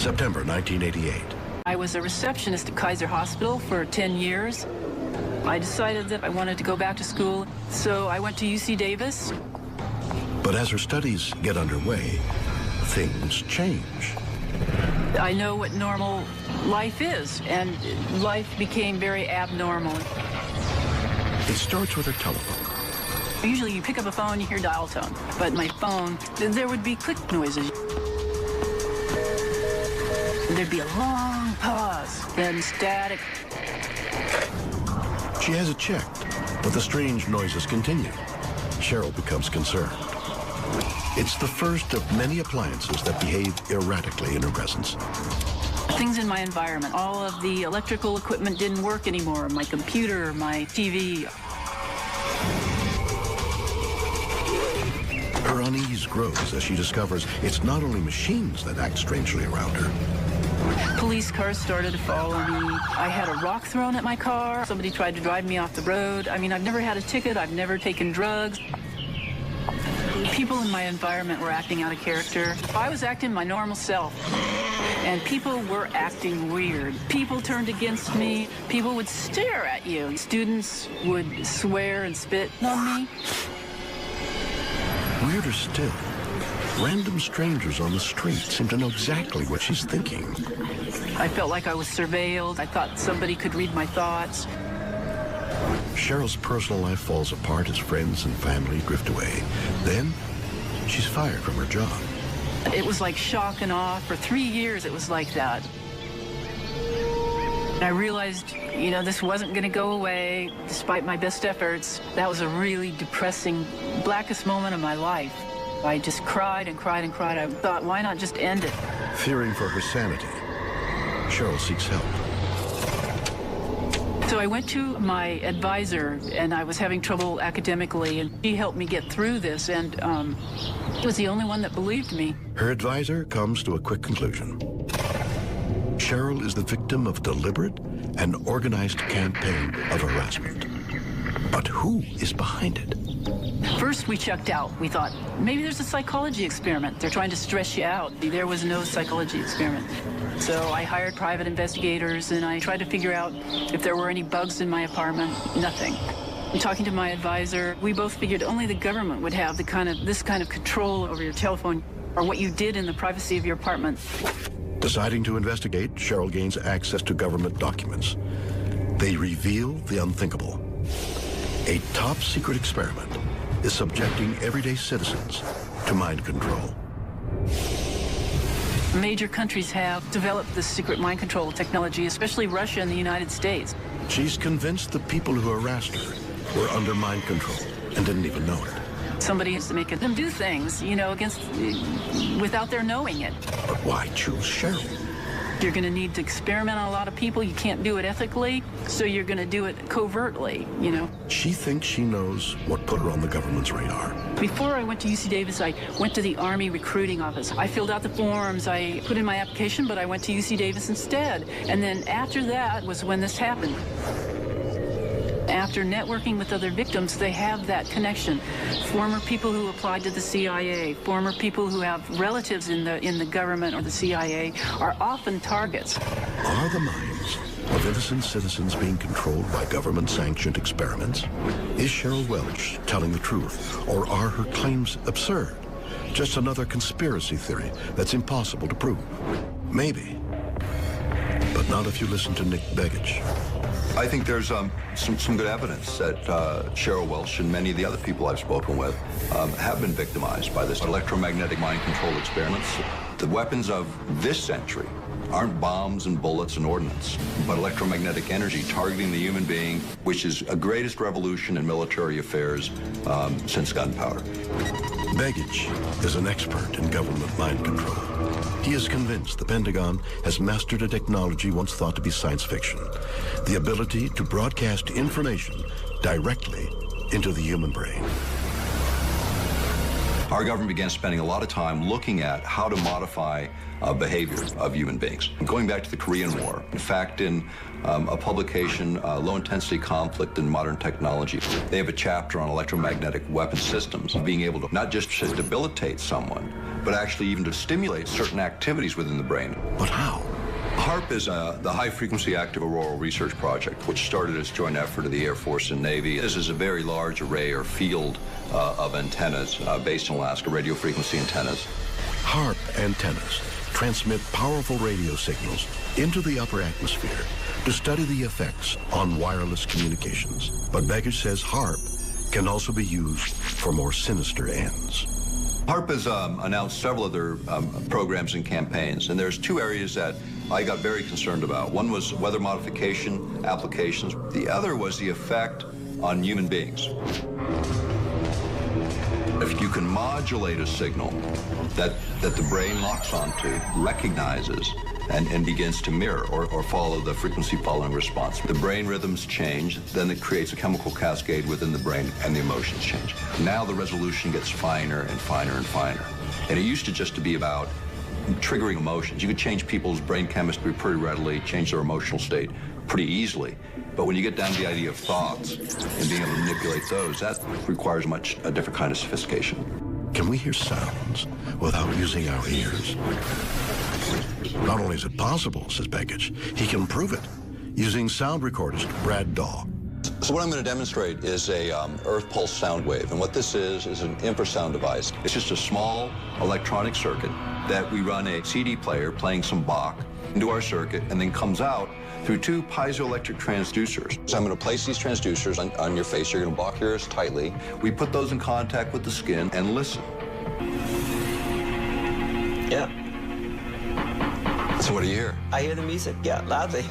September 1988. I was a receptionist at Kaiser Hospital for 10 years. I decided that I wanted to go back to school, so I went to UC Davis. But as her studies get underway, things change. I know what normal life is, and life became very abnormal. It starts with her telephone. Usually you pick up a phone, you hear dial tone, but my phone, there would be click noises. There'd be a long pause, then static. She has it checked, but the strange noises continue. Cheryl becomes concerned. It's the first of many appliances that behave erratically in her presence. Things in my environment, all of the electrical equipment didn't work anymore. My computer, my TV. Her unease grows as she discovers it's not only machines that act strangely around her. Police cars started to follow me. I had a rock thrown at my car. Somebody tried to drive me off the road. I mean, I've never had a ticket. I've never taken drugs. People in my environment were acting out of character. I was acting my normal self, and people were acting weird. People turned against me. People would stare at you. Students would swear and spit on me. Weirder still, random strangers on the street seem to know exactly what she's thinking. I felt like I was surveilled. I thought somebody could read my thoughts. Cheryl's personal life falls apart as friends and family drift away. Then, she's fired from her job. It was like shock and awe. For 3 years, it was like that. I realized, you know, this wasn't going to go away, despite my best efforts. That was a really depressing, blackest moment of my life. I just cried and cried and cried. I thought, why not just end it? Fearing for her sanity, Cheryl seeks help. So I went to my advisor, and I was having trouble academically, and she helped me get through this, and he was the only one that believed me. Her advisor comes to a quick conclusion. Cheryl is the victim of a deliberate and organized campaign of harassment. But who is behind it? First, we checked out. We thought, maybe there's a psychology experiment. They're trying to stress you out. There was no psychology experiment. So I hired private investigators, and I tried to figure out if there were any bugs in my apartment. Nothing. And talking to my advisor, we both figured only the government would have this kind of control over your telephone or what you did in the privacy of your apartment. Deciding to investigate, Cheryl gains access to government documents. They reveal the unthinkable. A top-secret experiment is subjecting everyday citizens to mind control. Major countries have developed this secret mind control technology, especially Russia and the United States. She's convinced the people who harassed her were under mind control and didn't even know it. Somebody is making them do things, you know, without their knowing it. But why choose Cheryl? You're going to need to experiment on a lot of people. You can't do it ethically, so you're going to do it covertly, you know. She thinks she knows what put her on the government's radar. Before I went to UC Davis, I went to the Army recruiting office. I filled out the forms. I put in my application, but I went to UC Davis instead. And then after that was when this happened. After networking with other victims, they have that connection. Former people who applied to the CIA, former people who have relatives in the government or the CIA are often targets. Are the minds of innocent citizens being controlled by government-sanctioned experiments? Is Cheryl Welch telling the truth, or are her claims absurd? Just another conspiracy theory that's impossible to prove? Maybe, but not if you listen to Nick Begich. I think there's some good evidence that Cheryl Welch and many of the other people I've spoken with have been victimized by this electromagnetic mind control experiments. The weapons of this century aren't bombs and bullets and ordnance, but electromagnetic energy targeting the human being, which is a greatest revolution in military affairs since gunpowder. Begich is an expert in government mind control. He is convinced the Pentagon has mastered a technology once thought to be science fiction, the ability to broadcast information directly into the human brain. Our government began spending a lot of time looking at how to modify behavior of human beings. Going back to the Korean War, in fact, in a publication, Low-Intensity Conflict in Modern Technology, they have a chapter on electromagnetic weapon systems, being able to not just debilitate someone, but actually even to stimulate certain activities within the brain. But how? HAARP is the High Frequency Active Auroral Research Project, which started as a joint effort of the Air Force and Navy. This is a very large array or field of antennas based in Alaska, radio frequency antennas. HAARP antennas transmit powerful radio signals into the upper atmosphere to study the effects on wireless communications. But Begich says HAARP can also be used for more sinister ends. HAARP has announced several other programs and campaigns, and there's two areas that I got very concerned about. One was weather modification applications. The other was the effect on human beings. If you can modulate a signal that the brain locks onto, recognizes, and begins to mirror or follow the frequency following response, the brain rhythms change, then it creates a chemical cascade within the brain and the emotions change. Now the resolution gets finer and finer and finer. And it used to just to be about triggering emotions. You could change people's brain chemistry pretty readily, change their emotional state pretty easily. But when you get down to the idea of thoughts and being able to manipulate those, that requires a different kind of sophistication. Can we hear sounds without using our ears? Not only is it possible, says Begich, he can prove it using sound recordist Brad Daw. So what I'm going to demonstrate is a earth pulse sound wave. And what this is an infrasound device. It's just a small electronic circuit that we run a CD player playing some Bach into our circuit and then comes out through two piezoelectric transducers. So I'm going to place these transducers on your face. You're going to block your ears tightly. We put those in contact with the skin and listen. Yeah. So what do you hear? I hear the music, yeah, loudly.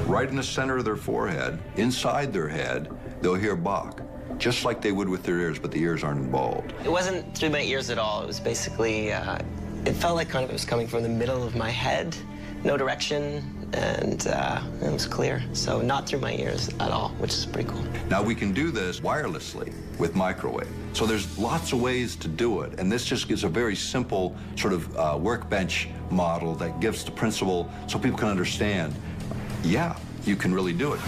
Right in the center of their forehead, inside their head, they'll hear Bach, just like they would with their ears, but the ears aren't involved. It wasn't through my ears at all. It was basically, it felt like kind of it was coming from the middle of my head, no direction, and it was clear. So not through my ears at all, which is pretty cool. Now we can do this wirelessly with microwave. So there's lots of ways to do it, and this just gives a very simple sort of workbench model that gives the principle so people can understand, yeah, you can really do it.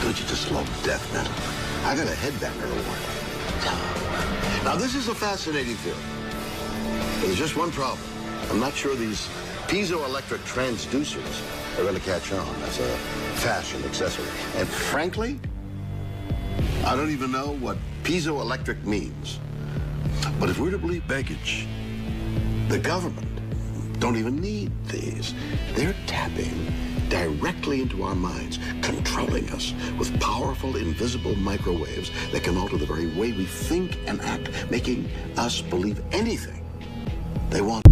Don't you just love death metal? I got a headbanger to one. Now, this is a fascinating theory. But there's just one problem. I'm not sure these piezoelectric transducers are going to catch on as a fashion accessory. And frankly, I don't even know what piezoelectric means. But if we're to believe Begich, the government don't even need these. They're tapping directly into our minds, controlling us with powerful, invisible microwaves that can alter the very way we think and act, making us believe anything they want.